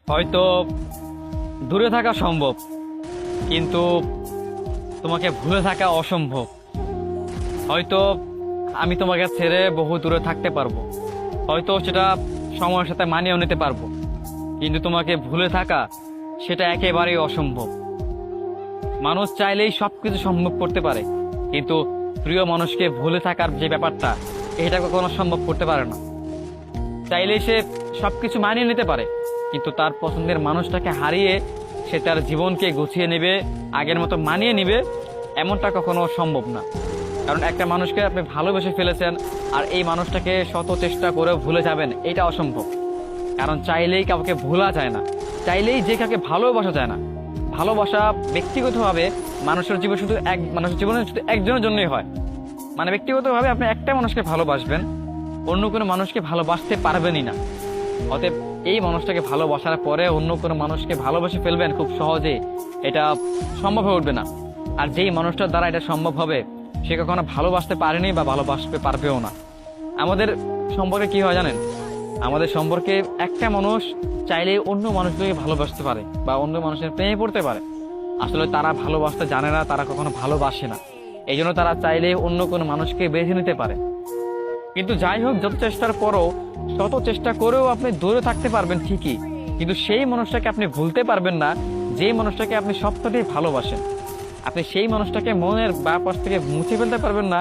হয়তো দূরে থাকা সম্ভব, কিন্তু তোমাকে ভুলে থাকা অসম্ভব। হয়তো আমি তোমাকে ছেড়ে বহু দূরে থাকতে পারবো, হয়তো সেটা সময়ের সাথে মানিয়েও নিতে পারবো, কিন্তু তোমাকে ভুলে থাকা সেটা একেবারেই অসম্ভব। মানুষ চাইলেই সবকিছু সম্ভব করতে পারে, কিন্তু প্রিয় মানুষকে ভুলে থাকার যে ব্যাপারটা, এটা কখনো সম্ভব করতে পারে না। চাইলেই সে সবকিছু মানিয়ে নিতে পারে, কিন্তু তার পছন্দের মানুষটাকে হারিয়ে সে তার জীবনকে গুছিয়ে নেবে, আগের মতো মানিয়ে নেবে, এমনটা কখনো সম্ভব না। কারণ একটা মানুষকে আপনি ভালোবেসে ফেলেছেন, আর এই মানুষটাকে শত চেষ্টা করেও ভুলে যাবেন, এটা অসম্ভব। কারণ চাইলেই কাউকে ভোলা যায় না, চাইলেই যে কাউকে ভালোবাসা যায় না। ভালোবাসা ব্যক্তিগতভাবে মানুষের জীবনে শুধু একজনের জন্যই হয়। মানে ব্যক্তিগতভাবে আপনি একটা মানুষকে ভালোবাসবেন, অন্য কোনো মানুষকে ভালোবাসতে পারবেনই না। অতএব এই মানুষটাকে ভালোবাসার পরে অন্য কোনো মানুষকে ভালোবেসে ফেলবেন খুব সহজে, এটা সম্ভব হয়ে উঠবে না। আর যেই মানুষটার দ্বারা এটা সম্ভব হবে, সে কখনো ভালোবাসতে পারেনি বা ভালোবাসতে পারবেও না। আমাদের সম্পর্কে কি হয় জানেন? আমাদের সম্পর্কে একটা মানুষ চাইলে অন্য মানুষগুলোকে ভালোবাসতে পারে বা অন্য মানুষের প্রেমে পড়তে পারে। আসলে তারা ভালোবাসতে জানে না, তারা কখনো ভালোবাসে না, এই জন্য তারা চাইলে অন্য কোনো মানুষকে বেছে নিতে পারে। কিন্তু যাই হোক, যত চেষ্টার পরও, শত চেষ্টা করেও আপনি দূরে থাকতে পারবেন ঠিকই, কিন্তু সেই মানুষটাকে আপনি ভুলতে পারবেন না, যে মানুষটাকে আপনি সবটাই ভালোবাসেন। আপনি সেই মানুষটাকে মনের বাঁ পাশ থেকে মুছে ফেলতে পারবেন না,